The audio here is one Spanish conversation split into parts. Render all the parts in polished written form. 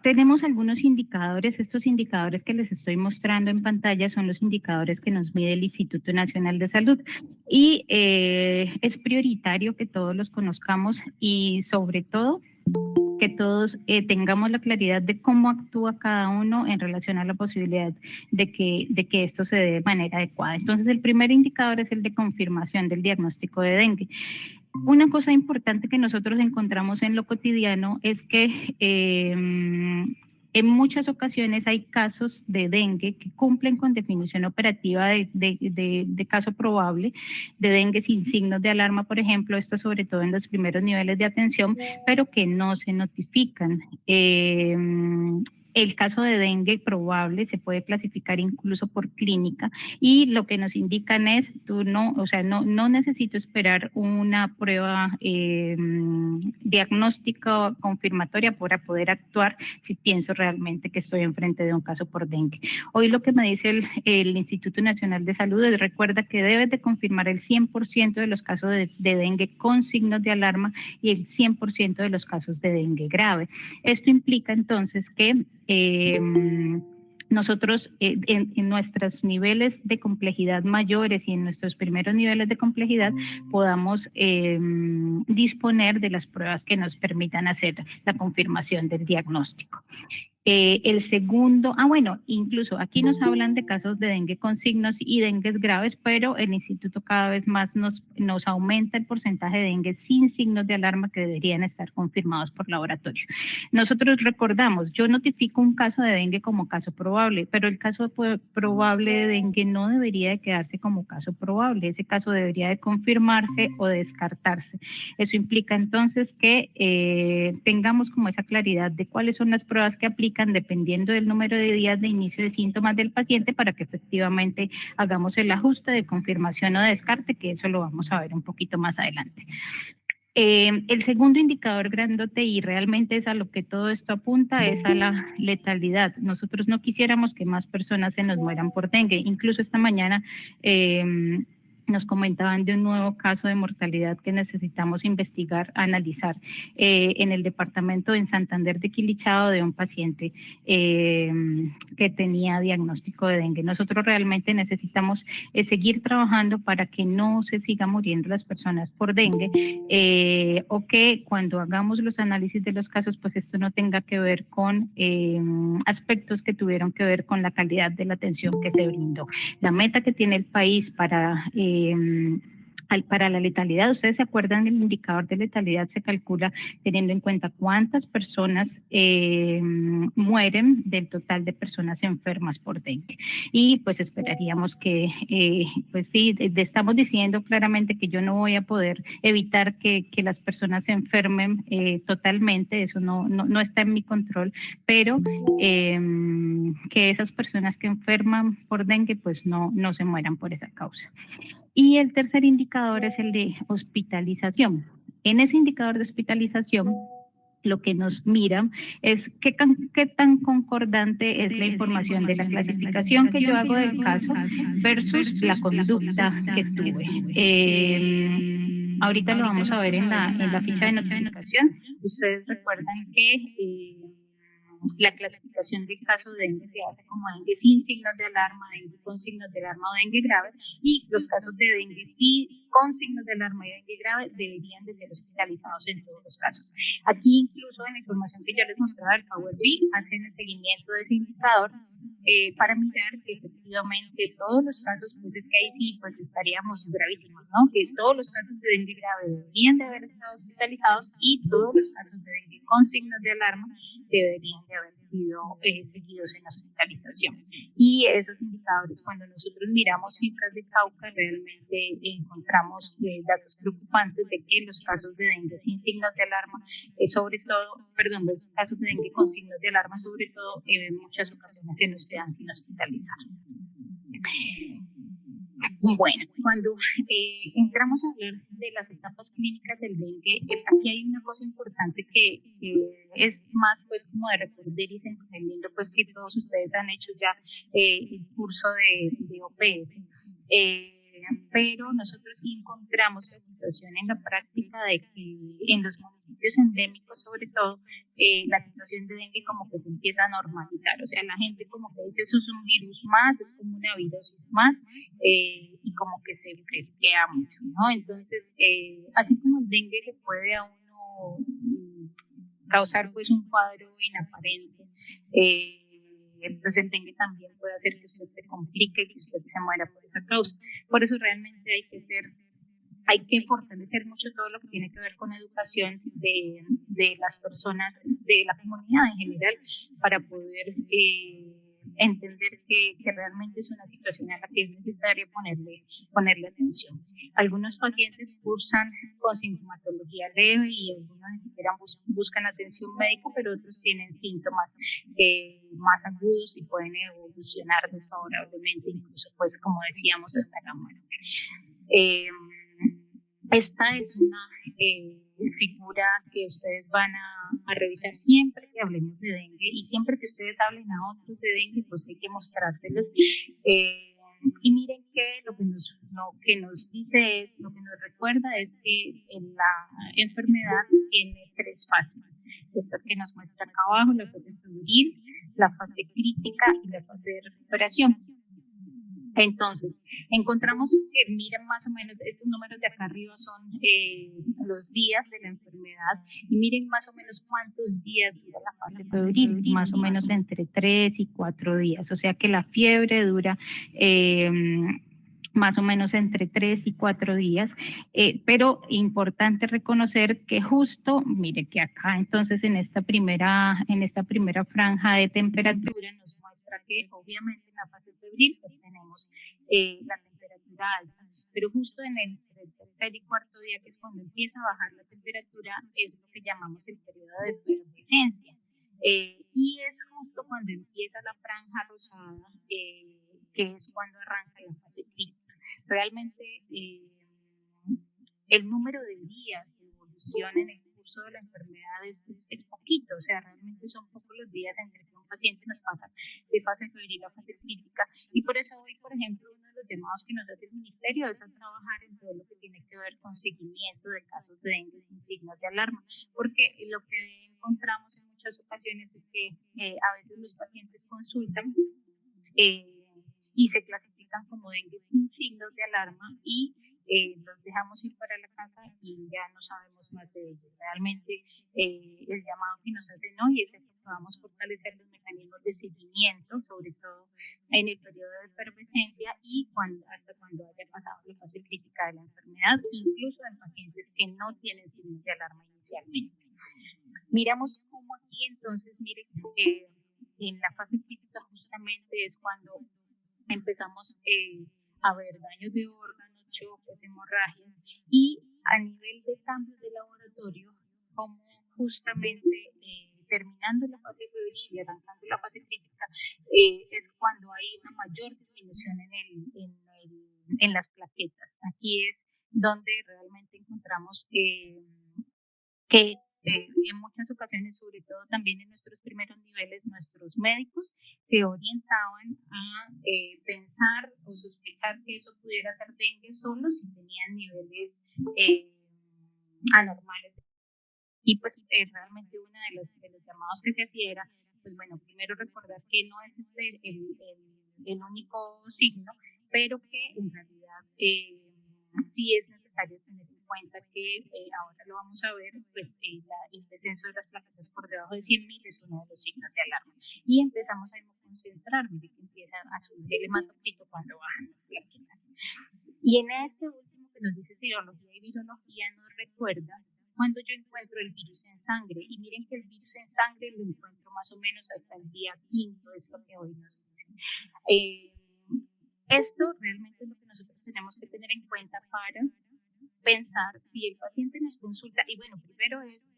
Tenemos algunos indicadores. Estos indicadores que les estoy mostrando en pantalla son los indicadores que nos mide el Instituto Nacional de Salud y es prioritario que todos los conozcamos y sobre todo que todos tengamos la claridad de cómo actúa cada uno en relación a la posibilidad de que esto se dé de manera adecuada. Entonces, el primer indicador es el de confirmación del diagnóstico de dengue. Una cosa importante que nosotros encontramos en lo cotidiano es que en muchas ocasiones hay casos de dengue que cumplen con definición operativa de caso probable, de dengue sin signos de alarma, por ejemplo, esto sobre todo en los primeros niveles de atención, pero que no se notifican. El caso de dengue probable se puede clasificar incluso por clínica y lo que nos indican es, no necesito esperar una prueba diagnóstica confirmatoria para poder actuar si pienso realmente que estoy enfrente de un caso por dengue. Hoy lo que me dice el Instituto Nacional de Salud es, recuerda que debes de confirmar el 100% de los casos de dengue con signos de alarma y el 100% de los casos de dengue grave. Esto implica entonces que nosotros en nuestros niveles de complejidad mayores y en nuestros primeros niveles de complejidad podamos disponer de las pruebas que nos permitan hacer la confirmación del diagnóstico. El segundo, incluso aquí nos hablan de casos de dengue con signos y dengues graves, pero el instituto cada vez más nos aumenta el porcentaje de dengue sin signos de alarma que deberían estar confirmados por laboratorio. Nosotros recordamos, yo notifico un caso de dengue como caso probable, pero el caso probable de dengue no debería de quedarse como caso probable, ese caso debería de confirmarse o de descartarse. Eso implica entonces que tengamos como esa claridad de cuáles son las pruebas que aplican dependiendo del número de días de inicio de síntomas del paciente para que efectivamente hagamos el ajuste de confirmación o de descarte, que eso lo vamos a ver un poquito más adelante. El segundo indicador grandote, y realmente es a lo que todo esto apunta, es a la letalidad. Nosotros no quisiéramos que más personas se nos mueran por dengue. Incluso esta mañana nos comentaban de un nuevo caso de mortalidad que necesitamos investigar, analizar en el departamento en Santander de Quilichao de un paciente que tenía diagnóstico de dengue. Nosotros realmente necesitamos seguir trabajando para que no se siga muriendo las personas por dengue o que cuando hagamos los análisis de los casos, pues esto no tenga que ver con aspectos que tuvieron que ver con la calidad de la atención que se brindó. La meta que tiene el país para la letalidad, ustedes se acuerdan, el indicador de letalidad se calcula teniendo en cuenta cuántas personas mueren del total de personas enfermas por dengue. Y pues esperaríamos que, pues sí, estamos diciendo claramente que yo no voy a poder evitar que las personas se enfermen totalmente, eso no está en mi control, pero que esas personas que enferman por dengue pues no se mueran por esa causa. Y el tercer indicador es el de hospitalización. En ese indicador de hospitalización, lo que nos miran es qué tan concordante es la información de la clasificación que yo hago del caso versus la conducta que tuve. Ahorita lo vamos a ver en la ficha de notificación. Ustedes recuerdan que la clasificación del caso de dengue se hace como dengue sin signos de alarma, dengue con signos de alarma o dengue grave, y los casos de dengue sí con signos de alarma y dengue grave deberían de ser hospitalizados en todos los casos. Aquí incluso en la información que ya les mostraba del Power BI hacen el seguimiento de ese indicador para mirar que efectivamente todos los casos, pues es que ahí sí pues estaríamos gravísimos, ¿no? Que todos los casos de dengue grave deberían de haber estado hospitalizados y todos los casos de dengue con signos de alarma deberían de haber sido seguidos en hospitalización. Y esos indicadores, cuando nosotros miramos cifras de Cauca, realmente encontramos datos preocupantes de que los casos de dengue sin signos de alarma, los casos de dengue con signos de alarma, sobre todo, en muchas ocasiones se nos quedan sin hospitalizar. Bueno, cuando entramos a hablar de las etapas clínicas del dengue, aquí hay una cosa importante que es más pues como de recordar y entendiendo pues que todos ustedes han hecho ya el curso de OPS. pero nosotros sí encontramos la situación en la práctica de que en los municipios endémicos, sobre todo, la situación de dengue como que se empieza a normalizar, o sea, la gente como que dice eso es un virus más, es como una virosis más, y como que se fresquea mucho, ¿no? Entonces, así como el dengue le puede a uno causar pues un cuadro inaparente, pues el dengue también puede hacer que usted se complique y que usted se muera por esa causa. Por eso realmente hay que fortalecer mucho todo lo que tiene que ver con educación de las personas, de la comunidad en general, para poder entender que realmente es una situación a la que es necesario ponerle atención. Algunos pacientes cursan con sintomatología leve y algunos ni siquiera buscan atención médica, pero otros tienen síntomas más agudos y pueden evolucionar desfavorablemente, incluso pues como decíamos hasta la muerte. Esta es una figura que ustedes van a revisar siempre que hablemos de dengue y siempre que ustedes hablen a otros de dengue, pues hay que mostrárselos. Y miren que lo que nos dice es, lo que nos recuerda es que la enfermedad tiene 3 fases. Estas que nos muestra acá abajo, la fase febril, la fase crítica y la fase de recuperación. Entonces, encontramos que, miren más o menos, estos números de acá arriba son los días de la enfermedad y miren más o menos cuántos días dura la fase febril, más o menos entre 3 y 4 días, o sea que la fiebre dura más o menos entre 3 y 4 días, pero importante reconocer que justo, mire que acá entonces en esta primera franja de temperatura nos muestra que obviamente en la fase febril pues tenemos la temperatura alta, pero justo en el tercer y cuarto día, que es cuando empieza a bajar la temperatura, es lo que llamamos el periodo de efervescencia. Y es justo cuando empieza la franja rosada, que es cuando arranca la fase crítica. Realmente el número de días de evolución en el curso de la enfermedad es poquito, o sea, realmente son pocos los días entre que un paciente nos pasa de fase febril a fase crítica, y por eso hoy, por ejemplo, uno de los llamados que nos hace el ministerio es a trabajar en todo lo que tiene que ver con seguimiento de casos de dengue sin signos de alarma, porque lo que encontramos en muchas ocasiones es que a veces los pacientes consultan y se clasifican como dengue sin signos de alarma y los dejamos ir para la casa y ya no sabemos más de ellos. Realmente el llamado que nos hacen hoy es que podamos fortalecer los mecanismos de seguimiento, sobre todo en el periodo de efervescencia y hasta cuando haya pasado la fase crítica de la enfermedad, incluso en pacientes que no tienen signos de alarma inicialmente. Miramos cómo aquí entonces, miren, en la fase crítica justamente es cuando empezamos a ver daños de órganos, choques, hemorragias, y a nivel de cambios de laboratorio, como justamente terminando la fase febril y arrancando la fase crítica, es cuando hay una mayor disminución en las plaquetas. Aquí es donde realmente encontramos que en muchas ocasiones, sobre todo también en nuestros primeros niveles, nuestros médicos se orientaban a pensar o sospechar que eso pudiera ser dengue solo si tenían niveles anormales. Y pues realmente uno de los llamados que se hacía era, pues bueno, primero recordar que no es el único signo, pero que en realidad sí es necesario tener en cuenta que ahora lo vamos a ver, pues el descenso de las plaquetas por debajo de 100.000 es uno de los signos de alarma. Y empezamos a concentrarnos de que empieza a subir el hematocrito cuando bajan las plaquetas. Y en este último que nos dice serología y virología nos recuerda cuando yo encuentro el virus en sangre. Y miren que el virus en sangre lo encuentro más o menos hasta el día 5, es lo que hoy nos dicen. Esto realmente es lo que nosotros tenemos que tener en cuenta para pensar si el paciente nos consulta. Y bueno, primero es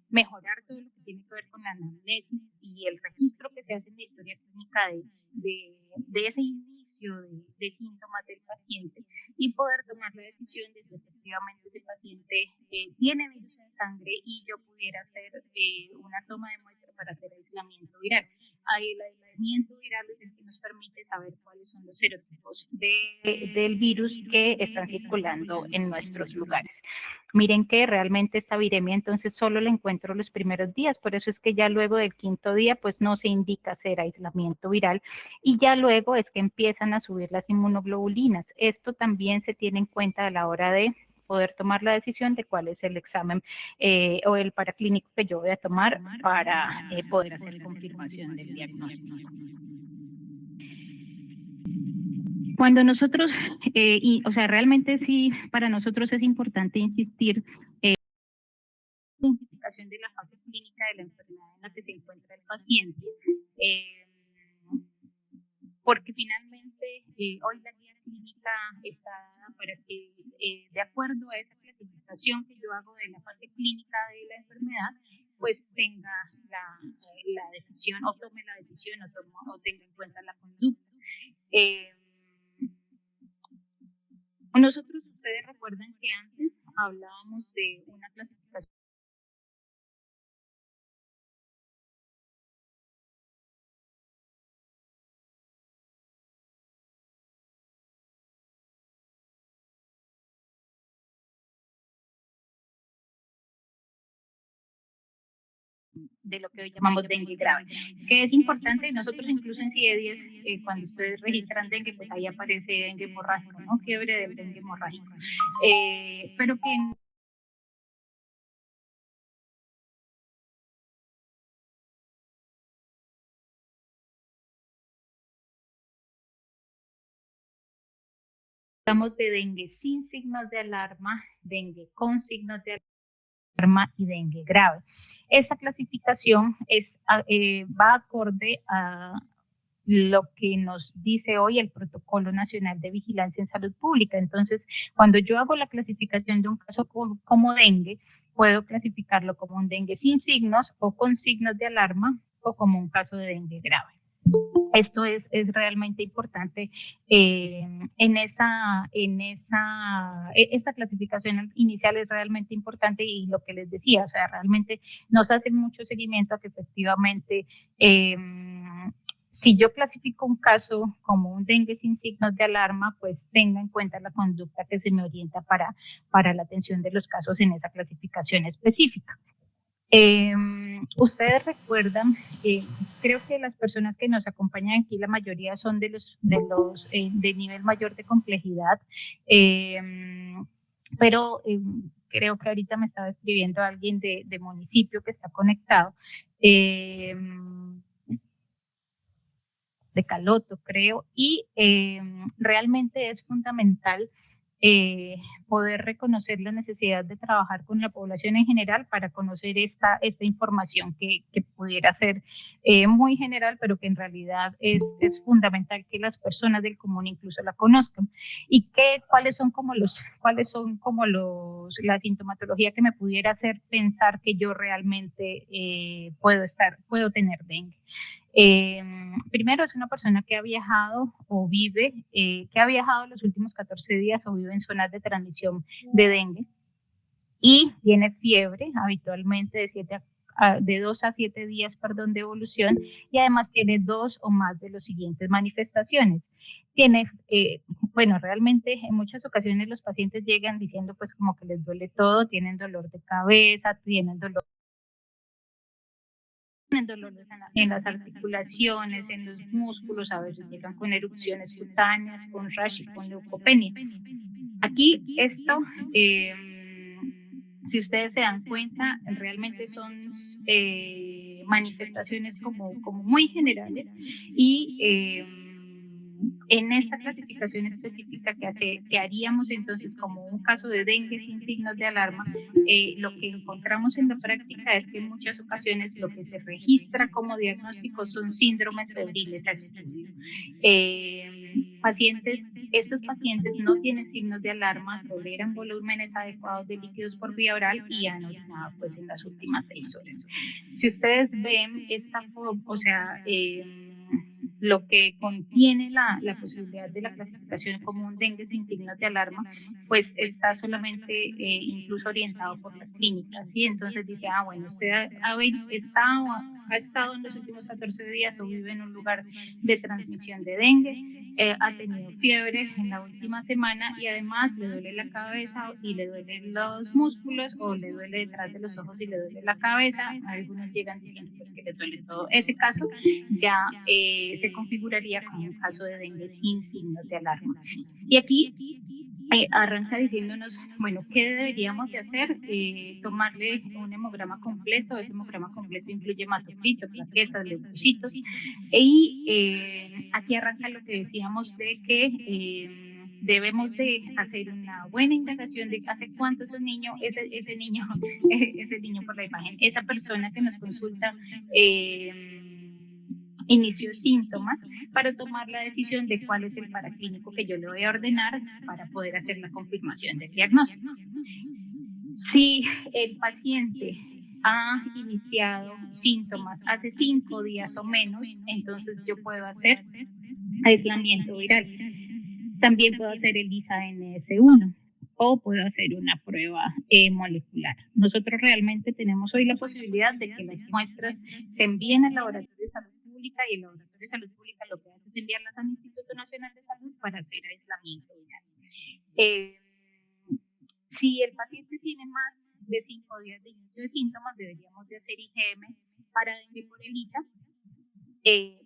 mejorar todo lo que tiene que ver con la anamnesis y el registro que se hace en la historia clínica de ese inicio de síntomas del paciente y poder tomar la decisión de si efectivamente ese paciente tiene virus en sangre y yo pudiera hacer una toma de muestra para hacer aislamiento viral. El aislamiento viral es el que nos permite saber cuáles son los serotipos del virus que están circulando en nuestros lugares. Miren que realmente esta viremia entonces solo la encuentro los primeros días, por eso es que ya luego del quinto día pues no se indica hacer aislamiento viral y ya luego es que empiezan a subir las inmunoglobulinas. Esto también se tiene en cuenta a la hora de poder tomar la decisión de cuál es el examen o el paraclínico que yo voy a tomar para poder hacer confirmación del diagnóstico. Cuando nosotros, o sea, realmente sí, para nosotros es importante insistir en la identificación de la fase clínica de la enfermedad en la que se encuentra el paciente, porque finalmente hoy la guía clínica está dada para que, de acuerdo a esa clasificación que yo hago de la fase clínica de la enfermedad, pues tenga la decisión o tome la decisión o tenga en cuenta la conducta. Nosotros, ustedes recuerdan que antes hablábamos de una clasificación de lo que hoy llamamos dengue grave, que es importante. Nosotros incluso en CIE-10, cuando ustedes registran dengue, pues ahí aparece dengue hemorrágico, ¿no? Fiebre del dengue hemorrágico. Pero que hablamos de dengue sin signos de alarma, dengue con signos de alarma y dengue grave. Esta clasificación va acorde a lo que nos dice hoy el Protocolo Nacional de Vigilancia en Salud Pública. Entonces, cuando yo hago la clasificación de un caso como dengue, puedo clasificarlo como un dengue sin signos o con signos de alarma o como un caso de dengue grave. Esto es realmente importante esta clasificación inicial es realmente importante y lo que les decía, o sea, realmente nos hace mucho seguimiento a que efectivamente si yo clasifico un caso como un dengue sin signos de alarma, pues tenga en cuenta la conducta que se me orienta para la atención de los casos en esa clasificación específica. Ustedes recuerdan, creo que las personas que nos acompañan aquí, la mayoría son de nivel mayor de complejidad, pero creo que ahorita me estaba escribiendo alguien de municipio que está conectado, de Caloto, creo, y realmente es fundamental poder reconocer la necesidad de trabajar con la población en general para conocer esta información que pudiera ser muy general, pero que en realidad es fundamental que las personas del común incluso la conozcan. Y cuáles son como la sintomatología que me pudiera hacer pensar que yo realmente puedo tener dengue. Primero es una persona que ha viajado o vive, que ha viajado los últimos 14 días o vive en zonas de transmisión de dengue y tiene fiebre habitualmente de 2 a 7 días, de evolución, y además tiene 2 o más de las siguientes manifestaciones. Realmente en muchas ocasiones los pacientes llegan diciendo pues como que les duele todo, tienen dolor de cabeza, tienen dolor en las articulaciones, en los músculos, a veces llegan con erupciones cutáneas, con rash y con leucopenia. Aquí esto, si ustedes se dan cuenta, realmente son manifestaciones como muy generales y en esta clasificación específica que haríamos entonces como un caso de dengue sin signos de alarma, lo que encontramos en la práctica es que en muchas ocasiones lo que se registra como diagnóstico son síndromes febriles a estudio. Estos pacientes no tienen signos de alarma, toleran volúmenes adecuados de líquidos por vía oral y han orinado pues en las últimas 6 horas. Si ustedes ven esta foto, o sea, lo que contiene la posibilidad de la clasificación como un dengue sin signos de alarma, pues está solamente incluso orientado por la clínica, ¿sí? Entonces dice, bueno, usted está ha estado en los últimos 14 días o vive en un lugar de transmisión de dengue, ha tenido fiebre en la última semana y además le duele la cabeza y le duelen los músculos o le duele detrás de los ojos y le duele la cabeza. Algunos llegan diciendo pues, que les duele todo. Ese caso ya se configuraría como un caso de dengue sin signos de alarma. Y aquí arranca diciéndonos, bueno, ¿qué deberíamos de hacer? Tomarle un hemograma completo. Ese hemograma completo incluye hematocrito, plaquetas, leucocitos. Y aquí arranca lo que decíamos de que debemos de hacer una buena indagación de hace cuánto ese niño por la imagen, esa persona que nos consulta, inició síntomas para tomar la decisión de cuál es el paraclínico que yo le voy a ordenar para poder hacer la confirmación del diagnóstico. Si el paciente ha iniciado síntomas hace 5 días o menos, entonces yo puedo hacer aislamiento viral. También puedo hacer el ISA-NS1 o puedo hacer una prueba molecular. Nosotros realmente tenemos hoy la posibilidad de que las muestras se envíen al Laboratorio de Salud Pública y el Laboratorio de Salud Pública lo que hace es enviarlas al Instituto Nacional de Salud para hacer aislamiento viral. Si el paciente tiene más de 5 días de inicio de síntomas, deberíamos de hacer IgM para dengue por ELISA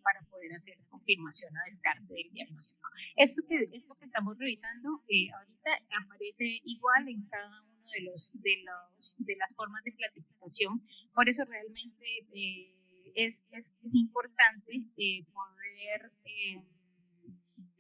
para poder hacer confirmación o descarte del diagnóstico. Esto que estamos revisando ahorita aparece igual en cada uno de las formas de clasificación. Por eso realmente es importante poder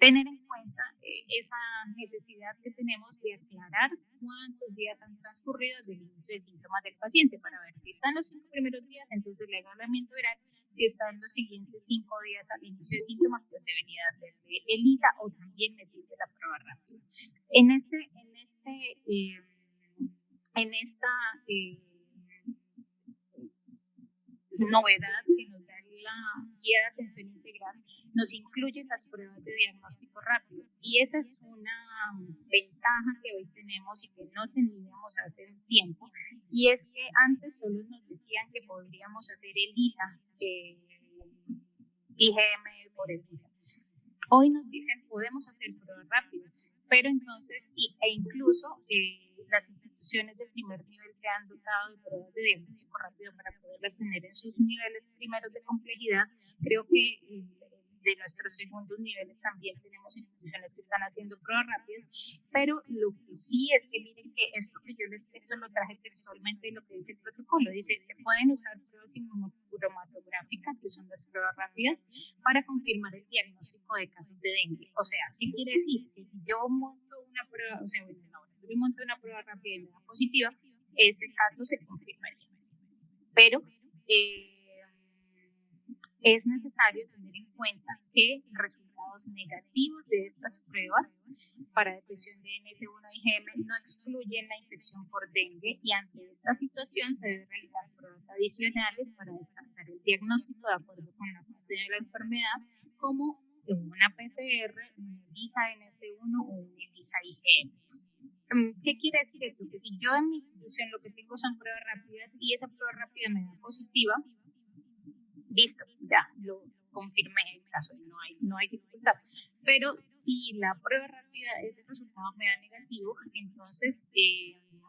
tener en cuenta esa necesidad que tenemos de aclarar cuántos días han transcurrido desde el inicio de síntomas del paciente para ver si están los 5 primeros días, entonces le hago aislamiento viral. Si está en los siguientes 5 días al inicio de síntomas, pues debería hacerle ELISA o también me sirve la prueba rápida. En esta novedad que nos da la guía de atención integral, nos incluyen las pruebas de diagnóstico rápido y esa es una ventaja que hoy tenemos y que no teníamos hace un tiempo, y es que antes solo nos decían que podríamos hacer ELISA, IgM por ELISA. Hoy nos dicen podemos hacer pruebas rápidas, pero entonces incluso las instituciones de primer nivel se han dotado de pruebas de diagnóstico rápido para poderlas tener en sus niveles primeros de complejidad. Creo que de nuestros segundos niveles también tenemos instituciones que están haciendo pruebas rápidas, pero lo que sí es que miren que esto lo traje textualmente de lo que dice el protocolo. Dice, se pueden usar pruebas inmunocromatográficas, que son las pruebas rápidas, para confirmar el diagnóstico de casos de dengue. O sea, ¿qué quiere decir? Que si yo monto una prueba, o sea, en el laboratorio monto una prueba rápida y me da positiva, ese caso se confirmaría. Pero es necesario tener en cuenta que resultados negativos de estas pruebas para detección de NS1 y IgM no excluyen la infección por dengue, y ante esta situación se deben realizar pruebas adicionales para descartar el diagnóstico de acuerdo con la fase de la enfermedad, como una PCR, un ELISA-NS1 o un ELISA-IgM. ¿Qué quiere decir esto? Que si yo en mi institución lo que tengo son pruebas rápidas y esa prueba rápida me da positiva, listo, ya lo confirmé el caso, no hay dificultad. Pero si la prueba rápida, ese resultado me da negativo, entonces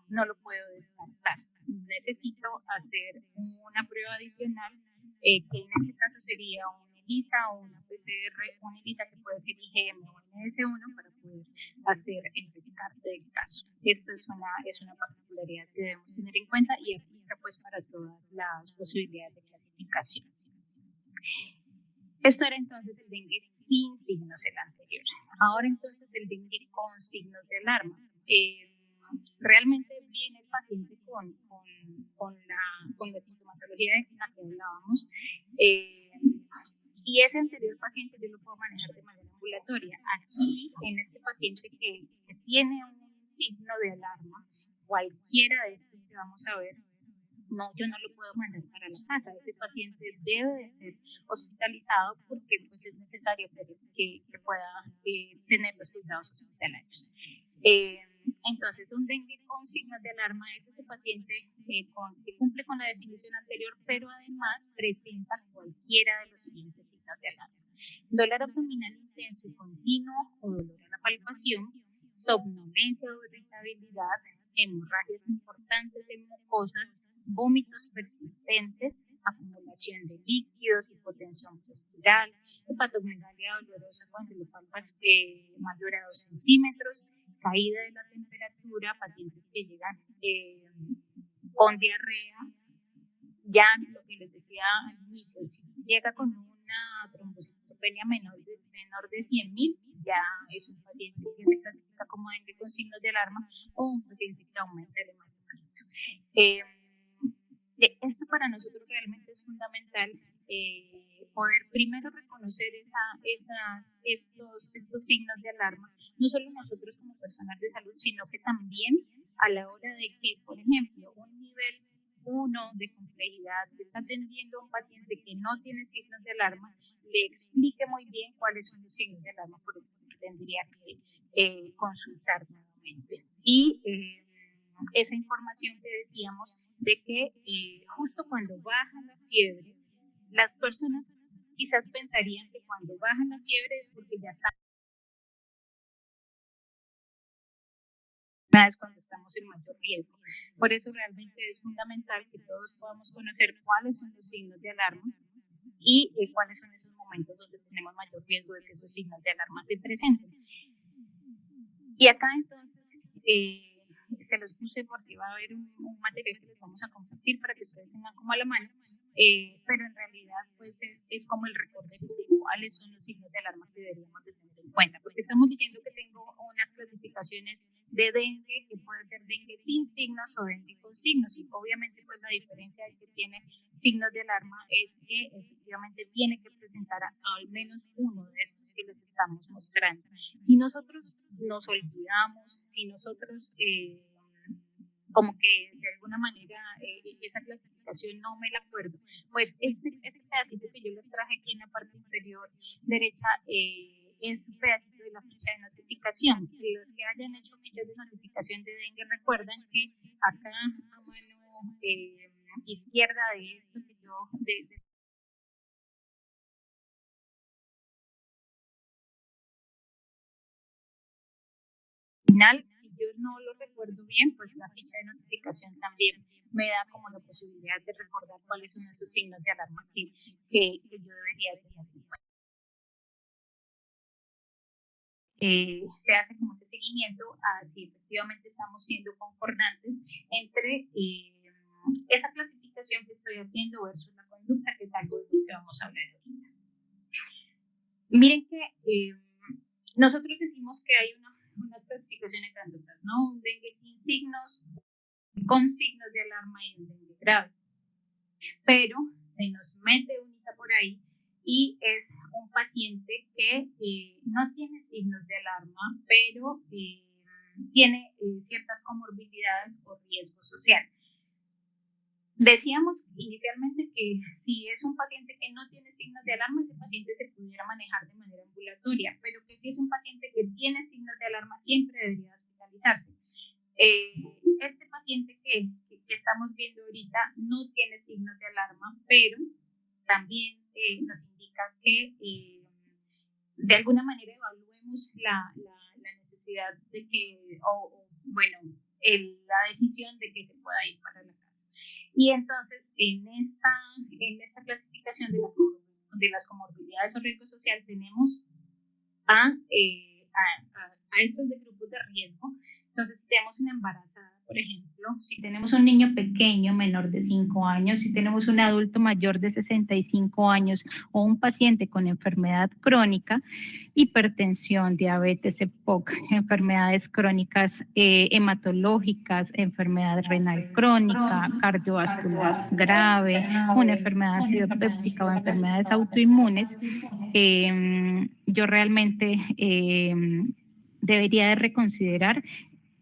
no lo puedo descartar. Necesito hacer una prueba adicional, que en este caso sería un ELISA o una PCR, un ELISA que puede ser IgM o NS1 para poder hacer el descarte del caso. Esto es una particularidad que debemos tener en cuenta y aplica pues para todas las posibilidades de clasificación. Esto era entonces el dengue sin signos, el anterior. Ahora entonces el dengue con signos de alarma. Realmente viene el paciente con la sintomatología de la que hablábamos, y ese anterior paciente yo lo puedo manejar de manera ambulatoria. Aquí, en este paciente que tiene un signo de alarma, cualquiera de estos que vamos a ver, no, yo no lo puedo mandar para la casa. Ese paciente debe de ser hospitalizado porque pues, es necesario que pueda tener los cuidados hospitalarios. Entonces, un dengue con signos de alarma es ese paciente que cumple con la definición anterior, pero además presenta cualquiera de los siguientes signos de alarma: dolor abdominal intenso y continuo o dolor a la palpación, somnolencia o irritabilidad, hemorragias importantes en mucosas, vómitos persistentes, acumulación de líquidos, hipotensión postural, hepatomegalia dolorosa cuando lo palpas mayor a 2 centímetros, caída de la temperatura, pacientes que llegan con diarrea. Ya lo que les decía al inicio, si llega con una trombocitopenia menor de 100.000, ya es un paciente que se clasifica como dengue con signos de alarma o un paciente que aumenta el hematocrit. Esto para nosotros realmente es fundamental, poder primero reconocer estos signos de alarma, no solo nosotros como personal de salud, sino que también a la hora de que, por ejemplo, un nivel 1 de complejidad está atendiendo a un paciente que no tiene signos de alarma, le explique muy bien cuáles son los signos de alarma por los que tendría que consultar nuevamente. Y esa información que decíamos de que justo cuando baja la fiebre, las personas quizás pensarían que cuando baja la fiebre es porque ya está. Es cuando estamos en mayor riesgo. Por eso realmente es fundamental que todos podamos conocer cuáles son los signos de alarma y cuáles son esos momentos donde tenemos mayor riesgo de que esos signos de alarma se presenten. Y acá entonces se los puse porque va a haber un material que les vamos a compartir para que ustedes tengan como a la mano, pero en realidad pues es como el recorrido de cuáles son los signos de alarma que deberíamos de tener en cuenta, porque estamos diciendo que tengo unas clasificaciones de dengue, que puede ser dengue sin signos o dengue con signos, y obviamente pues la diferencia de que tiene signos de alarma es que efectivamente tiene que presentar al menos uno de estos que les estamos mostrando. Si nosotros nos olvidamos, si nosotros como que de alguna manera esa clasificación no me la acuerdo, pues ese pedacito que yo les traje aquí en la parte inferior derecha es un pedacito de la ficha de notificación. Los que hayan hecho fichas de notificación de dengue recuerdan que acá a mano izquierda de esto que yo final, si yo no lo recuerdo bien, pues la ficha de notificación también me da como la posibilidad de recordar cuáles son esos signos de alarma que yo debería tener en cuenta. Se hace como ese seguimiento a si efectivamente estamos siendo concordantes entre esa clasificación que estoy haciendo versus la conducta, que es algo de lo que vamos a hablar ahorita. Miren que nosotros decimos que hay unas clasificaciones de conductas, ¿no? Un dengue sin signos, con signos de alarma y un dengue grave. Pero se nos mete unita por ahí y es un paciente que no tiene signos de alarma, pero tiene ciertas comorbilidades o riesgo social. Decíamos inicialmente que si es un paciente que no tiene signos de alarma, ese paciente se pudiera manejar de manera ambulatoria, pero que si es un paciente que tiene signos de alarma, siempre debería hospitalizarse. Este paciente que estamos viendo ahorita no tiene signos de alarma, pero también nos indica que de alguna manera evaluemos la necesidad de que, la decisión de que se pueda ir para la casa. Y entonces, en esta clasificación de las comorbilidades o riesgo social, tenemos a estos de grupos de riesgo. Entonces, si tenemos una embarazada, por ejemplo, si tenemos un niño pequeño menor de 5 años, si tenemos un adulto mayor de 65 años o un paciente con enfermedad crónica, hipertensión, diabetes, EPOC, enfermedades crónicas hematológicas, enfermedad renal crónica, cardiovascular grave, una enfermedad acidopéptica o enfermedades autoinmunes, yo realmente debería de reconsiderar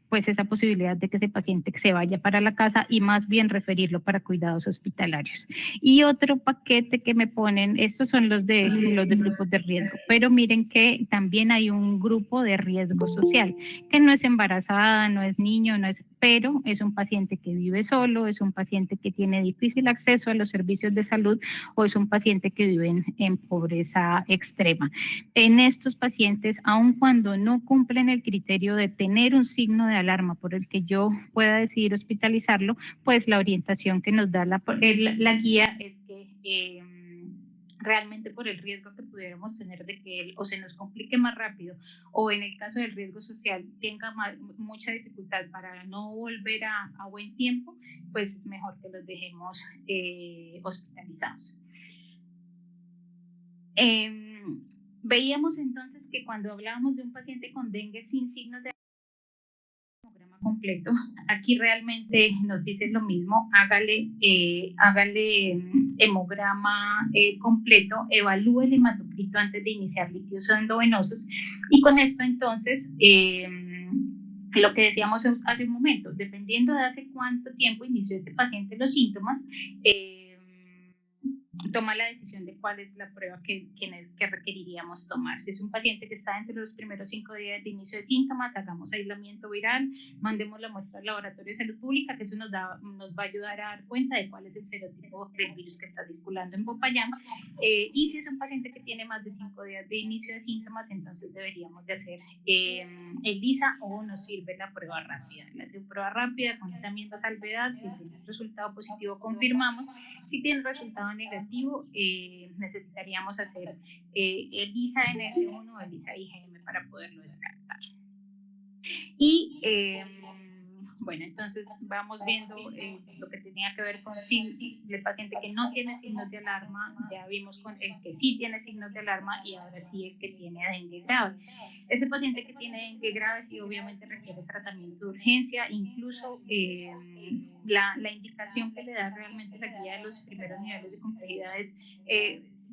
pues esa posibilidad de que ese paciente se vaya para la casa y más bien referirlo para cuidados hospitalarios. Y otro paquete que me ponen, estos son los de grupos de riesgo, pero miren que también hay un grupo de riesgo social, que no es embarazada, no es niño, no es, pero es un paciente que vive solo, es un paciente que tiene difícil acceso a los servicios de salud o es un paciente que vive en pobreza extrema. En estos pacientes, aun cuando no cumplen el criterio de tener un signo de alarma por el que yo pueda decidir hospitalizarlo, pues la orientación que nos da la guía es que realmente por el riesgo que pudiéramos tener de que él o se nos complique más rápido o en el caso del riesgo social tenga mucha dificultad para no volver a buen tiempo, pues es mejor que los dejemos hospitalizados. Veíamos entonces que cuando hablábamos de un paciente con dengue sin signos de hemograma completo, aquí realmente nos dice lo mismo, hágale hemograma completo, evalúe el hematocrito antes de iniciar líquidos endovenosos y con esto entonces lo que decíamos hace un momento, dependiendo de hace cuánto tiempo inició este paciente los síntomas, toma la decisión de cuál es la prueba que requeriríamos tomar. Si es un paciente que está entre los primeros 5 días de inicio de síntomas, hagamos aislamiento viral, mandemos la muestra al laboratorio de salud pública, que eso nos va a ayudar a dar cuenta de cuál es el serotipo del virus que está circulando en Popayán. Y si es un paciente que tiene más de 5 días de inicio de síntomas, entonces deberíamos de hacer el DISA o nos sirve la prueba rápida. La prueba rápida con esa misma salvedad, si tiene resultado positivo confirmamos, si tiene resultado negativo necesitaríamos hacer el DISA NS1 o el DISA IgM para poderlo descartar. Y bueno, entonces vamos viendo lo que tenía que ver con el paciente que no tiene signos de alarma, ya vimos con el que sí tiene signos de alarma y ahora sí el que tiene dengue grave. Ese paciente que tiene dengue grave sí obviamente requiere tratamiento de urgencia, incluso la indicación que le da realmente la guía de los primeros niveles de complejidad es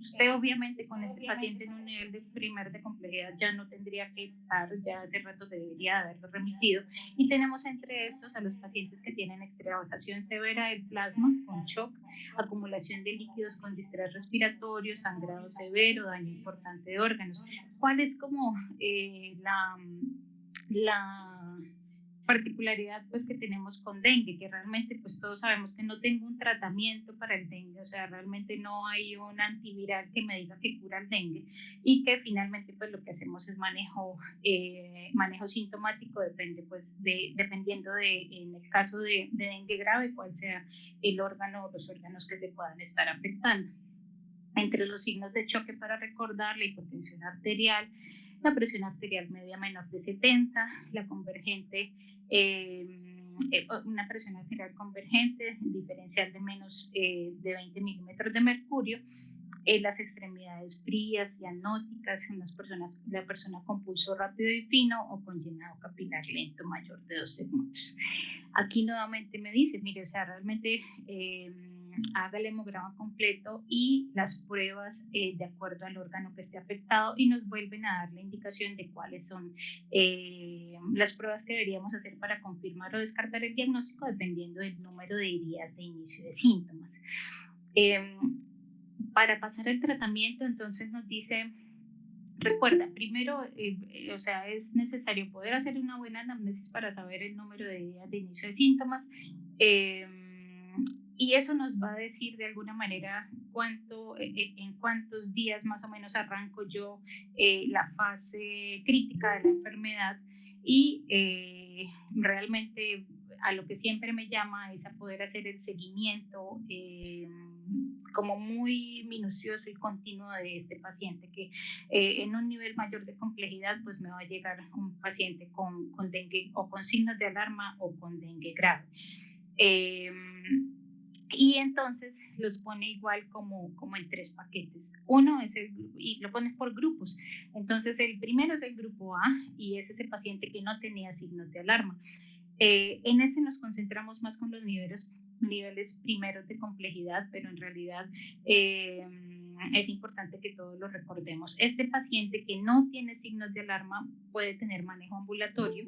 usted obviamente con este paciente en un nivel de primer de complejidad ya no tendría que estar, ya hace rato debería haberlo remitido. Y tenemos entre estos a los pacientes que tienen extravasación severa del plasma con shock, acumulación de líquidos con distrés respiratorio, sangrado severo, daño importante de órganos. ¿Cuál es como la particularidad pues que tenemos con dengue, que realmente pues todos sabemos que no tengo un tratamiento para el dengue, o sea, realmente no hay un antiviral que me diga que cura el dengue y que finalmente pues lo que hacemos es manejo sintomático, dependiendo en el caso de dengue grave, cuál sea el órgano o los órganos que se puedan estar afectando. Entre los signos de choque para recordar, la hipertensión arterial, la presión arterial media menor de 70, la convergente, una presión arterial convergente, diferencial de menos de 20 milímetros de mercurio, las extremidades frías y anóticas en la persona con pulso rápido y fino o con llenado capilar lento mayor de 2 segundos. Aquí nuevamente me dice, mire, o sea, realmente haga el hemograma completo y las pruebas de acuerdo al órgano que esté afectado y nos vuelven a dar la indicación de cuáles son las pruebas que deberíamos hacer para confirmar o descartar el diagnóstico dependiendo del número de días de inicio de síntomas. Para pasar el tratamiento, entonces nos dice, recuerda, primero, o sea, es necesario poder hacer una buena anamnesis para saber el número de días de inicio de síntomas. Y eso nos va a decir de alguna manera en cuántos días más o menos arranco yo la fase crítica de la enfermedad y realmente a lo que siempre me llama es a poder hacer el seguimiento como muy minucioso y continuo de este paciente que en un nivel mayor de complejidad pues me va a llegar un paciente con dengue o con signos de alarma o con dengue grave. Y entonces los pone igual como en 3 paquetes. Uno es y lo pones por grupos. Entonces el primero es el grupo A y es ese paciente que no tenía signos de alarma. En este nos concentramos más con los niveles primeros de complejidad, pero en realidad es importante que todos lo recordemos. Este paciente que no tiene signos de alarma puede tener manejo ambulatorio.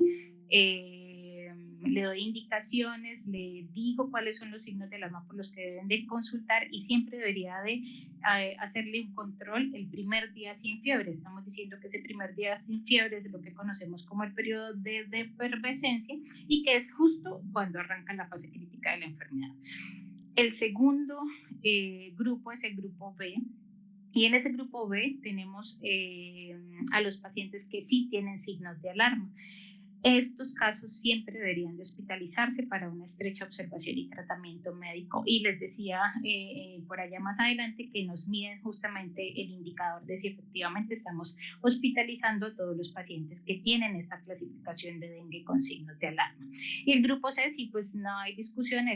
le doy indicaciones, le digo cuáles son los signos de alarma por los que deben de consultar y siempre debería de hacerle un control el primer día sin fiebre. Estamos diciendo que ese primer día sin fiebre es lo que conocemos como el periodo de efervescencia y que es justo cuando arranca la fase crítica de la enfermedad. El segundo grupo es el grupo B. Y en ese grupo B tenemos a los pacientes que sí tienen signos de alarma. Estos casos siempre deberían de hospitalizarse para una estrecha observación y tratamiento médico. Y les decía por allá más adelante que nos miden justamente el indicador de si efectivamente estamos hospitalizando a todos los pacientes que tienen esta clasificación de dengue con signos de alarma. Y el grupo C, sí, pues no hay discusión,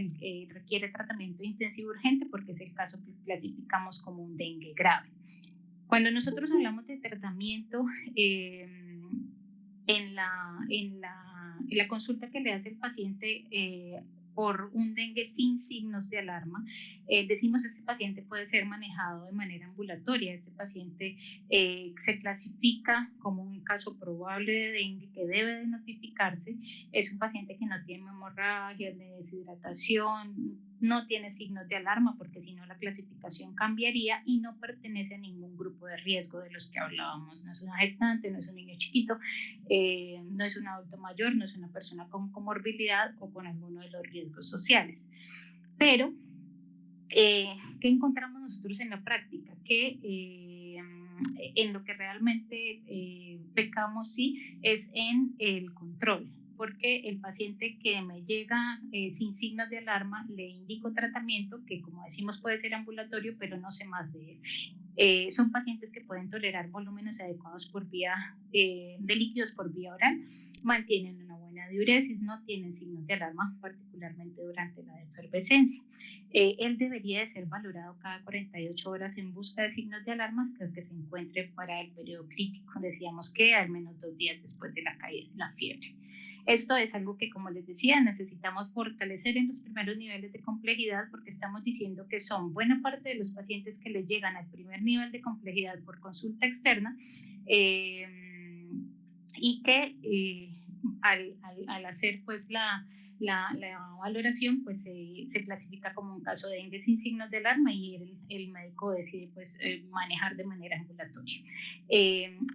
requiere tratamiento intensivo urgente porque es el caso que clasificamos como un dengue grave. Cuando nosotros hablamos de tratamiento, en la consulta que le hace el paciente por un dengue sin signos de alarma, decimos que este paciente puede ser manejado de manera ambulatoria. Este paciente se clasifica como un caso probable de dengue que debe de notificarse. Es un paciente que no tiene hemorragia, ni deshidratación, no tiene signos de alarma porque si no la clasificación cambiaría y no pertenece a ningún grupo de riesgo de los que hablábamos. No es una gestante, no es un niño chiquito, no es un adulto mayor, no es una persona con comorbilidad o con alguno de los riesgos sociales. Pero, ¿qué encontramos nosotros en la práctica? Que en lo que realmente pecamos sí es en el control, porque el paciente que me llega sin signos de alarma le indico tratamiento que, como decimos, puede ser ambulatorio, pero no sé más de él. Son pacientes que pueden tolerar volúmenes adecuados por vía de líquidos por vía oral, mantienen una buena diuresis, no tienen signos de alarma, particularmente durante la efervescencia. Él debería de ser valorado cada 48 horas en busca de signos de alarma hasta que se encuentre fuera del periodo crítico. Decíamos que al menos 2 días después de la caída de la fiebre. Esto es algo que, como les decía, necesitamos fortalecer en los primeros niveles de complejidad porque estamos diciendo que son buena parte de los pacientes que les llegan al primer nivel de complejidad por consulta externa y que al hacer pues la valoración pues se clasifica como un caso de dengue sin signos de alarma y el médico decide pues manejar de manera ambulatoria.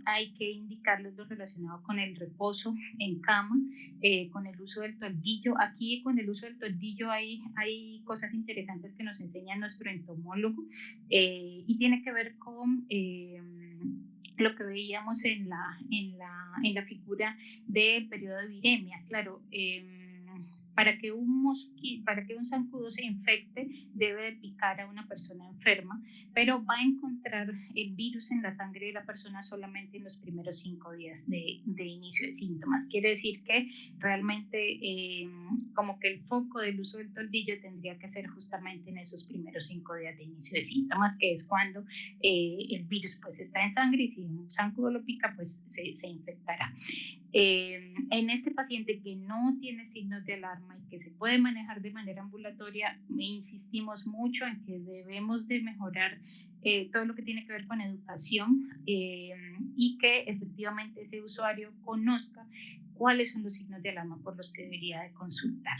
Hay que indicarles lo relacionado con el reposo en cama, con el uso del toldillo. Aquí con el uso del toldillo hay cosas interesantes que nos enseña nuestro entomólogo y tiene que ver con lo que veíamos en la figura del periodo de viremia. Claro, para que un zancudo se infecte debe de picar a una persona enferma, pero va a encontrar el virus en la sangre de la persona solamente en los primeros 5 días de inicio de síntomas. Quiere decir que realmente como que el foco del uso del toldillo tendría que ser justamente en esos primeros 5 días de inicio de síntomas, que es cuando el virus pues está en sangre y si un zancudo lo pica pues se infectará. En este paciente que no tiene signos de alarma y que se puede manejar de manera ambulatoria, insistimos mucho en que debemos de mejorar todo lo que tiene que ver con educación y que efectivamente ese usuario conozca cuáles son los signos de alarma por los que debería de consultar.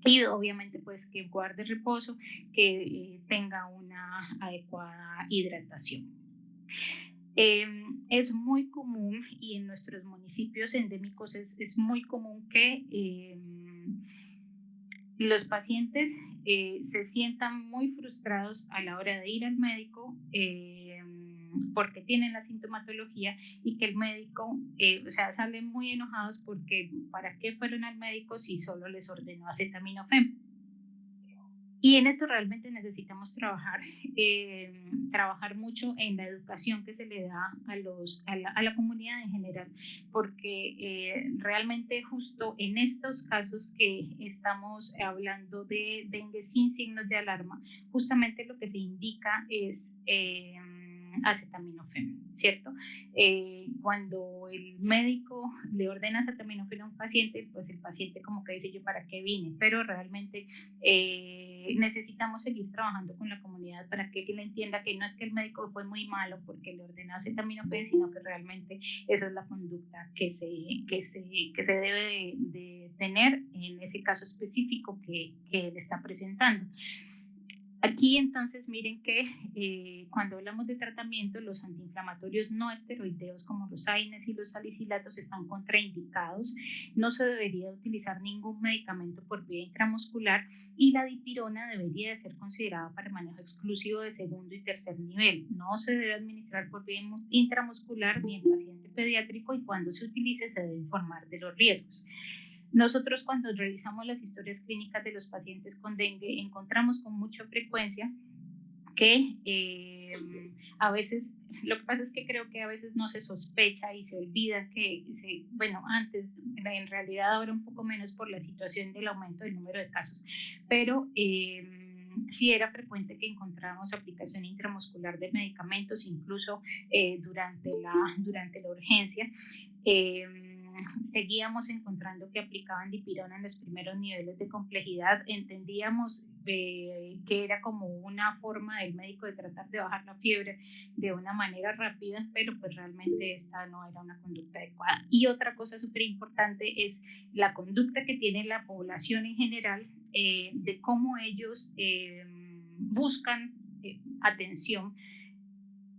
Y obviamente pues que guarde reposo, que tenga una adecuada hidratación. Es muy común y en nuestros municipios endémicos es muy común que los pacientes se sientan muy frustrados a la hora de ir al médico porque tienen la sintomatología y que el médico, salen muy enojados porque ¿para qué fueron al médico si solo les ordenó acetaminofén? Y en esto realmente necesitamos trabajar mucho en la educación que se le da a la comunidad en general, porque realmente justo en estos casos que estamos hablando de dengue sin signos de alarma, justamente lo que se indica es acetaminofén. ¿cierto? Cuando el médico le ordena acetaminofén a un paciente, pues el paciente como que dice yo para qué vine, pero realmente necesitamos seguir trabajando con la comunidad para que él entienda que no es que el médico fue muy malo porque le ordenó acetaminofén, sino que realmente esa es la conducta que se debe de tener en ese caso específico que él está presentando. Aquí entonces miren que cuando hablamos de tratamiento, los antiinflamatorios no esteroideos como los AINES y los salicilatos están contraindicados. No se debería utilizar ningún medicamento por vía intramuscular y la dipirona debería de ser considerada para manejo exclusivo de segundo y tercer nivel. No se debe administrar por vía intramuscular ni en paciente pediátrico y cuando se utilice se debe informar de los riesgos. Nosotros cuando revisamos las historias clínicas de los pacientes con dengue encontramos con mucha frecuencia que a veces, lo que pasa es que creo que a veces no se sospecha y se olvida que, bueno, antes, en realidad ahora un poco menos por la situación del aumento del número de casos, pero sí era frecuente que encontráramos aplicación intramuscular de medicamentos, incluso durante la urgencia. Seguíamos encontrando que aplicaban dipirona en los primeros niveles de complejidad. Entendíamos que era como una forma del médico de tratar de bajar la fiebre de una manera rápida, pero pues realmente esta no era una conducta adecuada. Y otra cosa súper importante es la conducta que tiene la población en general, de cómo ellos buscan atención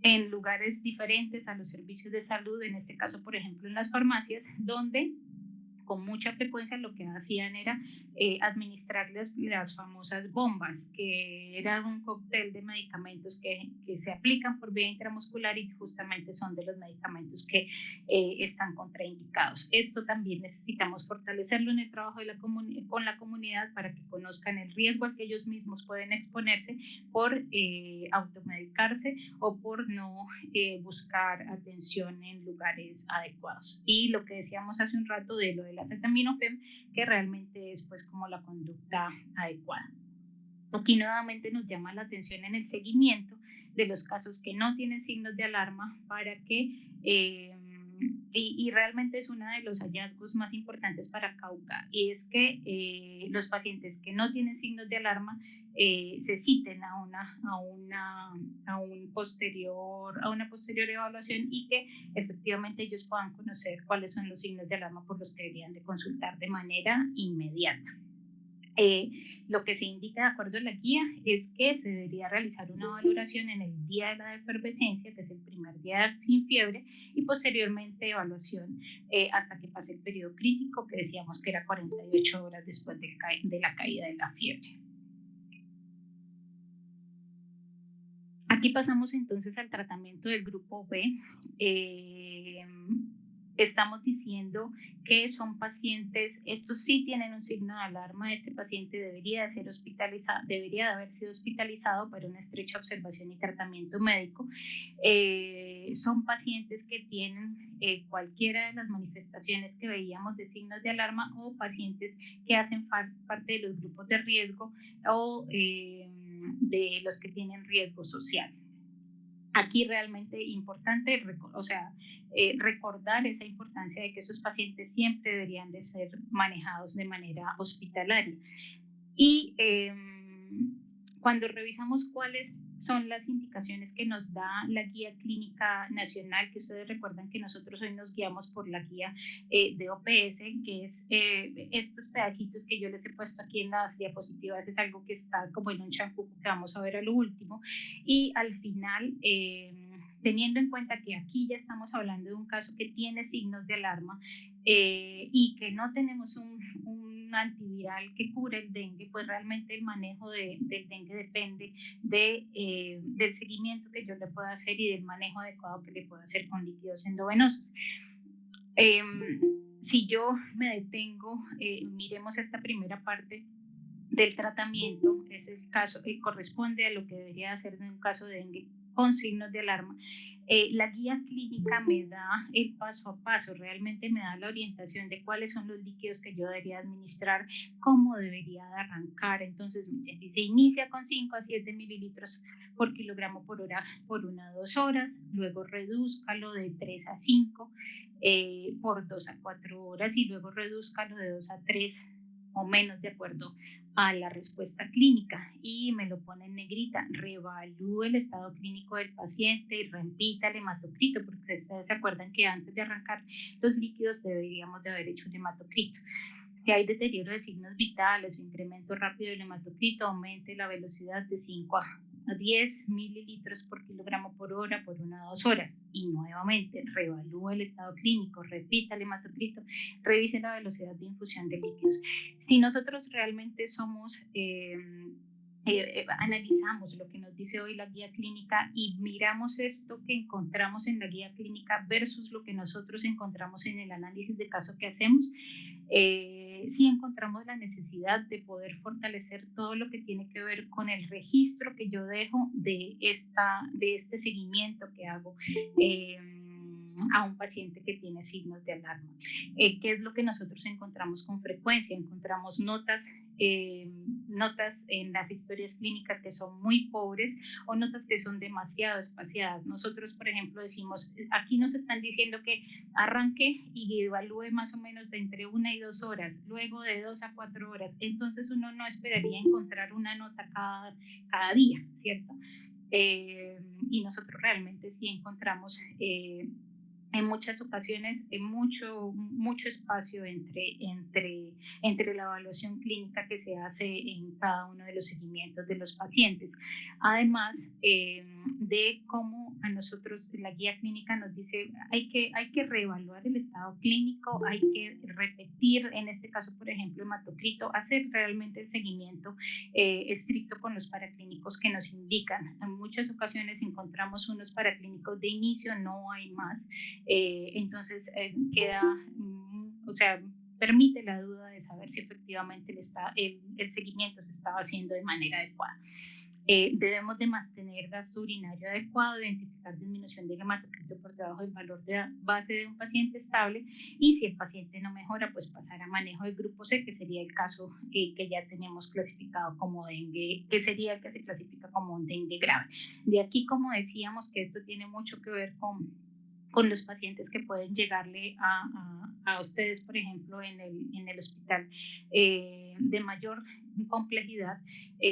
en lugares diferentes a los servicios de salud, en este caso, por ejemplo, en las farmacias, donde con mucha frecuencia lo que hacían era administrarles las famosas bombas, que era un cóctel de medicamentos que se aplican por vía intramuscular y justamente son de los medicamentos que están contraindicados. Esto también necesitamos fortalecerlo en el trabajo de con la comunidad para que conozcan el riesgo al que ellos mismos pueden exponerse por automedicarse o por no buscar atención en lugares adecuados. Y lo que decíamos hace un rato de lo del acetaminofén, que realmente es pues como la conducta adecuada. Aquí nuevamente nos llama la atención en el seguimiento de los casos que no tienen signos de alarma para que y realmente es uno de los hallazgos más importantes para Cauca, y es que los pacientes que no tienen signos de alarma se citen a una posterior evaluación y que efectivamente ellos puedan conocer cuáles son los signos de alarma por los que deberían de consultar de manera inmediata. Lo que se indica de acuerdo a la guía es que se debería realizar una valoración en el día de la efervescencia, que es el primer día sin fiebre, y posteriormente evaluación hasta que pase el periodo crítico, que decíamos que era 48 horas después de la caída de la fiebre. Aquí pasamos entonces al tratamiento del grupo B. Estamos diciendo que son pacientes, estos sí tienen un signo de alarma, este paciente debería de haber sido hospitalizado para una estrecha observación y tratamiento médico. Son pacientes que tienen cualquiera de las manifestaciones que veíamos de signos de alarma o pacientes que hacen parte de los grupos de riesgo o de los que tienen riesgo social. Aquí realmente importante, recordar esa importancia de que esos pacientes siempre deberían de ser manejados de manera hospitalaria. Y cuando revisamos cuáles son las indicaciones que nos da la guía clínica nacional, que ustedes recuerdan que nosotros hoy nos guiamos por la guía de OPS, que es estos pedacitos que yo les he puesto aquí en las diapositivas, es algo que está como en un champú que vamos a ver a lo último, y al final teniendo en cuenta que aquí ya estamos hablando de un caso que tiene signos de alarma y que no tenemos un antiviral que cure el dengue, pues realmente el manejo del dengue depende del seguimiento que yo le pueda hacer y del manejo adecuado que le pueda hacer con líquidos endovenosos. Si yo me detengo, miremos esta primera parte del tratamiento, es el caso que corresponde a lo que debería hacer en un caso de dengue con signos de alarma. La guía clínica me da el paso a paso, realmente me da la orientación de cuáles son los líquidos que yo debería administrar, cómo debería de arrancar. Entonces, se inicia con 5 a 7 mililitros por kilogramo por hora por 1 a 2 horas, luego redúzcalo de 3 a 5 por 2 a 4 horas y luego redúzcalo de 2 a 3 o menos de acuerdo a la respuesta clínica, y me lo pone en negrita: reevalúe el estado clínico del paciente y repita el hematocrito, porque ustedes se acuerdan que antes de arrancar los líquidos deberíamos de haber hecho un hematocrito. Si hay deterioro de signos vitales o incremento rápido del hematocrito, aumente la velocidad de 5 a 10 mililitros por kilogramo por hora por 1 a 2 horas. Y nuevamente, reevalúe el estado clínico, repita el hematocrito, revise la velocidad de infusión de líquidos. Si nosotros realmente somos... analizamos lo que nos dice hoy la guía clínica y miramos esto que encontramos en la guía clínica versus lo que nosotros encontramos en el análisis de caso que hacemos, sí encontramos la necesidad de poder fortalecer todo lo que tiene que ver con el registro que yo dejo de este seguimiento que hago a un paciente que tiene signos de alarma. ¿Qué es lo que nosotros encontramos con frecuencia? Encontramos notas en las historias clínicas que son muy pobres o notas que son demasiado espaciadas. Nosotros, por ejemplo, decimos, aquí nos están diciendo que arranque y evalúe más o menos de entre 1 y 2 horas, luego de 2 a 4 horas. Entonces uno no esperaría encontrar una nota cada día, ¿cierto? Y nosotros realmente sí encontramos en muchas ocasiones mucho espacio entre la evaluación clínica que se hace en cada uno de los seguimientos de los pacientes. Además de cómo a nosotros la guía clínica nos dice hay que reevaluar el estado clínico, hay que repetir, en este caso, por ejemplo, hematocrito, hacer realmente el seguimiento estricto con los paraclínicos que nos indican. En muchas ocasiones encontramos unos paraclínicos de inicio, no hay más. Entonces queda, o sea, permite la duda de saber si efectivamente el seguimiento se estaba haciendo de manera adecuada. Debemos de mantener gasto urinario adecuado, identificar disminución del hematocrito por debajo del valor de base de un paciente estable, y si el paciente no mejora, pues pasar a manejo del grupo C, que sería el caso que ya tenemos clasificado como dengue, que sería el que se clasifica como un dengue grave. De aquí, como decíamos, que esto tiene mucho que ver con los pacientes que pueden llegarle a ustedes, por ejemplo, en el hospital de mayor complejidad,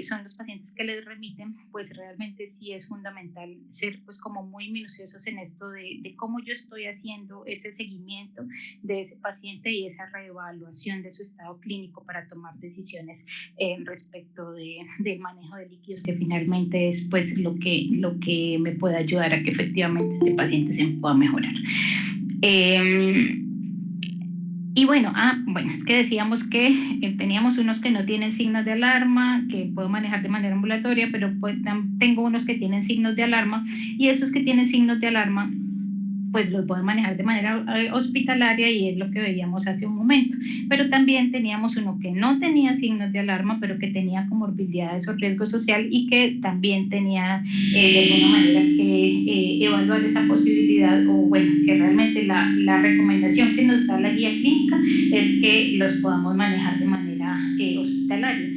son los pacientes que les remiten. Pues realmente sí es fundamental ser pues como muy minuciosos en esto de cómo yo estoy haciendo ese seguimiento de ese paciente y esa reevaluación de su estado clínico para tomar decisiones respecto del manejo de líquidos, que finalmente es pues lo que me puede ayudar a que efectivamente este paciente se pueda mejorar. Y bueno, es que decíamos que teníamos unos que no tienen signos de alarma, que puedo manejar de manera ambulatoria, pero pues tengo unos que tienen signos de alarma, y esos que tienen signos de alarma pues los puedo manejar de manera hospitalaria, y es lo que veíamos hace un momento. Pero también teníamos uno que no tenía signos de alarma, pero que tenía comorbilidades o riesgo social, y que también tenía de alguna manera que evaluar esa posibilidad, o bueno, que realmente la recomendación que nos da la guía clínica es que los podamos manejar de manera hospitalaria.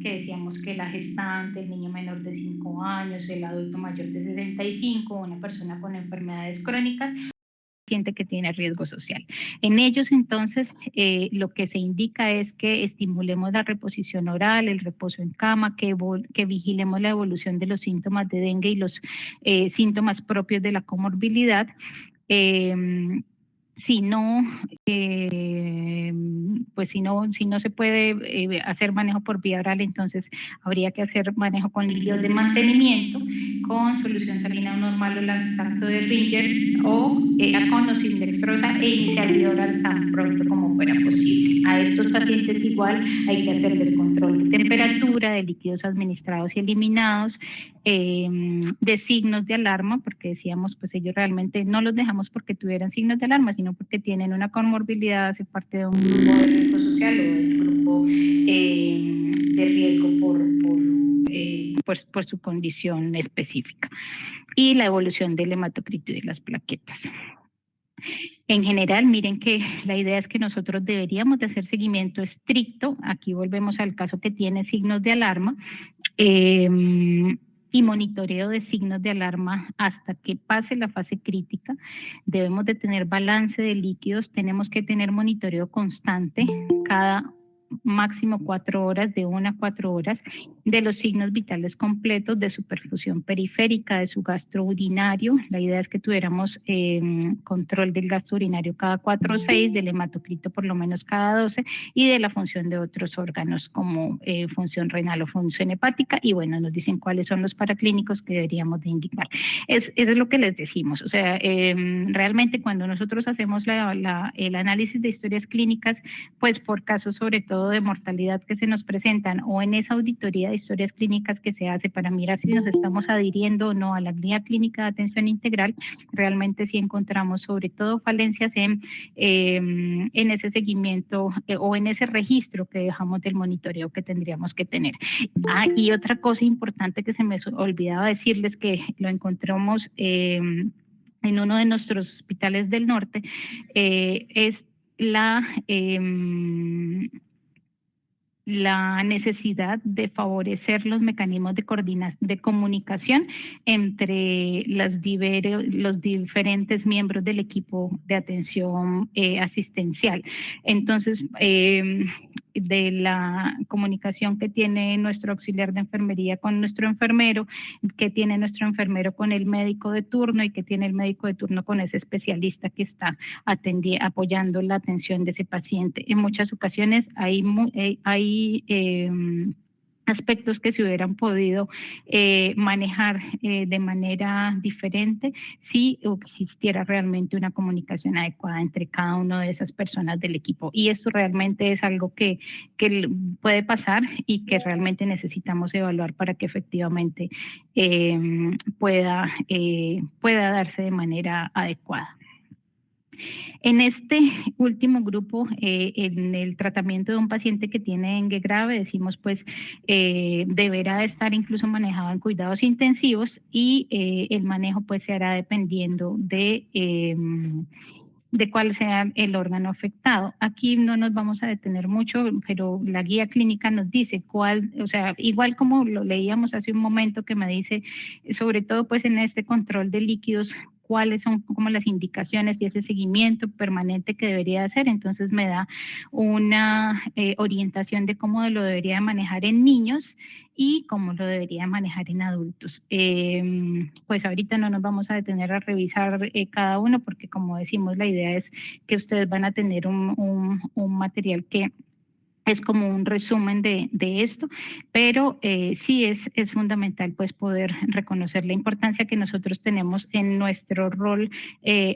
Que decíamos que la gestante, el niño menor de 5 años, el adulto mayor de 65, una persona con enfermedades crónicas, paciente que tiene riesgo social. En ellos, entonces, lo que se indica es que estimulemos la reposición oral, el reposo en cama, que vigilemos la evolución de los síntomas de dengue y los síntomas propios de la comorbilidad. Si no se puede hacer manejo por vía oral, entonces habría que hacer manejo con líquidos de mantenimiento, con solución salina normal o lactato de Ringer, o con o sin dextrosa, e iniciar vía oral tan pronto como fuera posible. A estos pacientes igual hay que hacerles control de temperatura, de líquidos administrados y eliminados, de signos de alarma, porque decíamos, pues ellos realmente no los dejamos porque tuvieran signos de alarma, sino porque tienen una comorbilidad, hace parte de un grupo de riesgo social o del grupo de riesgo por por su condición específica. Y la evolución del hematocrito y de las plaquetas. En general, miren que la idea es que nosotros deberíamos de hacer seguimiento estricto. Aquí volvemos al caso que tiene signos de alarma. Y monitoreo de signos de alarma hasta que pase la fase crítica. Debemos de tener balance de líquidos, tenemos que tener monitoreo constante cada máximo 4 horas, de 1 a 4 horas, de los signos vitales completos, de su perfusión periférica, de su gastrourinario. La idea es que tuviéramos control del gastrourinario cada 4 o 6, del hematocrito por lo menos cada 12 y de la función de otros órganos como función renal o función hepática. Y bueno, nos dicen cuáles son los paraclínicos que deberíamos de indicar. Eso es lo que les decimos. O sea, realmente cuando nosotros hacemos el análisis de historias clínicas, pues por casos sobre todo de mortalidad que se nos presentan o en esa auditoría de historias clínicas que se hace para mirar si nos estamos adhiriendo o no a la guía clínica de atención integral, realmente sí encontramos sobre todo falencias en ese seguimiento o en ese registro que dejamos del monitoreo que tendríamos que tener. Y otra cosa importante que se me olvidaba decirles, que lo encontramos en uno de nuestros hospitales del norte, es la necesidad de favorecer los mecanismos de comunicación entre los diferentes miembros del equipo de atención asistencial. Entonces, de la comunicación que tiene nuestro auxiliar de enfermería con nuestro enfermero, que tiene nuestro enfermero con el médico de turno y que tiene el médico de turno con ese especialista que está apoyando la atención de ese paciente. En muchas ocasiones hay aspectos que se hubieran podido manejar de manera diferente si existiera realmente una comunicación adecuada entre cada una de esas personas del equipo. Y esto realmente es algo que puede pasar y que realmente necesitamos evaluar para que efectivamente pueda darse de manera adecuada. En este último grupo, en el tratamiento de un paciente que tiene dengue grave, decimos pues deberá estar incluso manejado en cuidados intensivos y el manejo pues se hará dependiendo de cuál sea el órgano afectado. Aquí no nos vamos a detener mucho, pero la guía clínica nos dice cuál, o sea, igual como lo leíamos hace un momento que me dice, sobre todo pues en este control de líquidos, cuáles son como las indicaciones y ese seguimiento permanente que debería hacer. Entonces me da una orientación de cómo lo debería manejar en niños y cómo lo debería manejar en adultos. Pues ahorita no nos vamos a detener a revisar cada uno porque, como decimos, la idea es que ustedes van a tener un material que es como un resumen de esto, pero sí es fundamental pues poder reconocer la importancia que nosotros tenemos en nuestro rol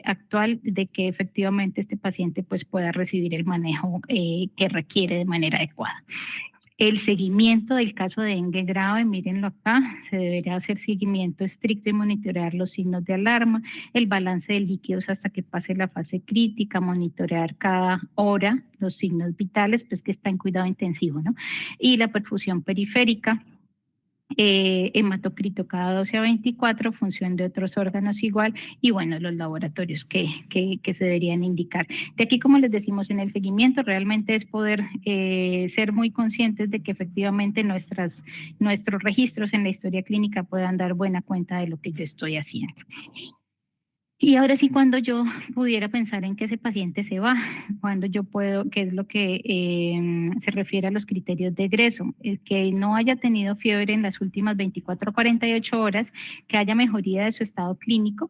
actual de que efectivamente este paciente pues pueda recibir el manejo que requiere de manera adecuada. El seguimiento del caso de dengue grave, mírenlo acá, se deberá hacer seguimiento estricto y monitorear los signos de alarma, el balance de líquidos hasta que pase la fase crítica, monitorear cada hora los signos vitales, pues que está en cuidado intensivo, ¿no? Y la perfusión periférica, hematocrito cada 12 a 24, función de otros órganos igual, y bueno, los laboratorios que se deberían indicar. De aquí, como les decimos, en el seguimiento realmente es poder ser muy conscientes de que efectivamente nuestros registros en la historia clínica puedan dar buena cuenta de lo que yo estoy haciendo. Y ahora sí, cuando yo pudiera pensar en que ese paciente se va, cuando yo puedo, qué es lo que se refiere a los criterios de egreso, que no haya tenido fiebre en las últimas 24 o 48 horas, que haya mejoría de su estado clínico,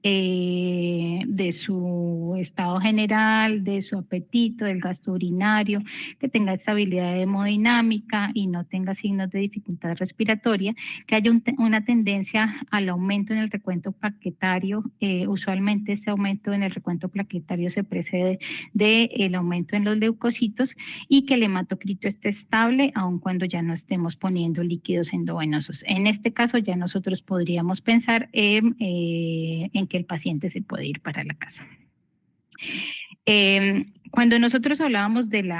de su estado general, de su apetito, del gasto urinario, que tenga estabilidad hemodinámica y no tenga signos de dificultad respiratoria, que haya una tendencia al aumento en el recuento plaquetario. Usualmente este aumento en el recuento plaquetario se precede del aumento en los leucocitos y que el hematocrito esté estable aun cuando ya no estemos poniendo líquidos endovenosos. En este caso ya nosotros podríamos pensar en que el paciente se puede ir para la casa. Cuando nosotros hablábamos del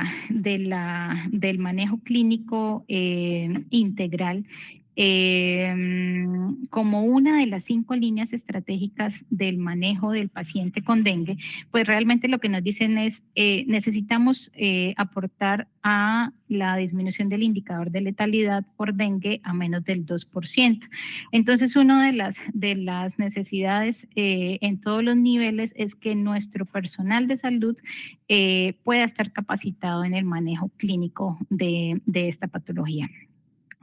manejo clínico integral, como una de las 5 líneas estratégicas del manejo del paciente con dengue, pues realmente lo que nos dicen es necesitamos aportar a la disminución del indicador de letalidad por dengue a menos del 2%. Entonces, una de las necesidades en todos los niveles es que nuestro personal de salud pueda estar capacitado en el manejo clínico de esta patología.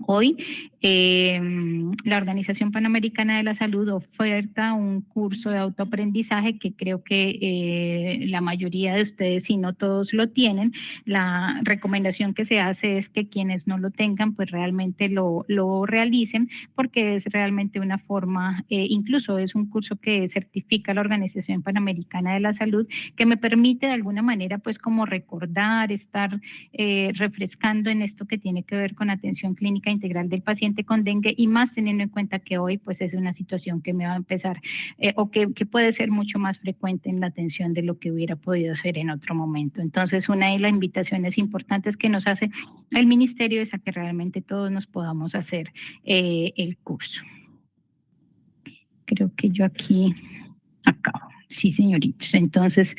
Hoy, la Organización Panamericana de la Salud oferta un curso de autoaprendizaje que creo que la mayoría de ustedes, si no todos, lo tienen. La recomendación que se hace es que quienes no lo tengan, pues realmente lo realicen, porque es realmente una forma, incluso es un curso que certifica la Organización Panamericana de la Salud, que me permite de alguna manera, pues como recordar, estar refrescando en esto que tiene que ver con atención clínica integral del paciente con dengue, y más teniendo en cuenta que hoy pues es una situación que me va a empezar o que puede ser mucho más frecuente en la atención de lo que hubiera podido ser en otro momento. Entonces, una de las invitaciones importantes que nos hace el ministerio es a que realmente todos nos podamos hacer el curso. Creo que yo aquí acabo. Sí, señoritos. Entonces,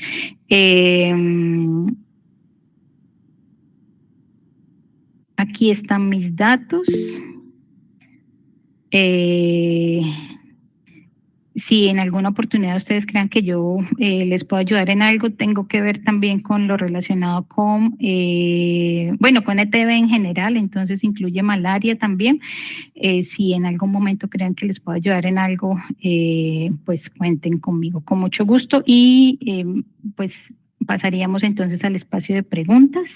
aquí están mis datos. Si en alguna oportunidad ustedes crean que yo les puedo ayudar en algo, tengo que ver también con lo relacionado con, bueno, con ETV en general, entonces incluye malaria también. Si en algún momento crean que les puedo ayudar en algo, pues cuenten conmigo con mucho gusto, y pues pasaríamos entonces al espacio de preguntas.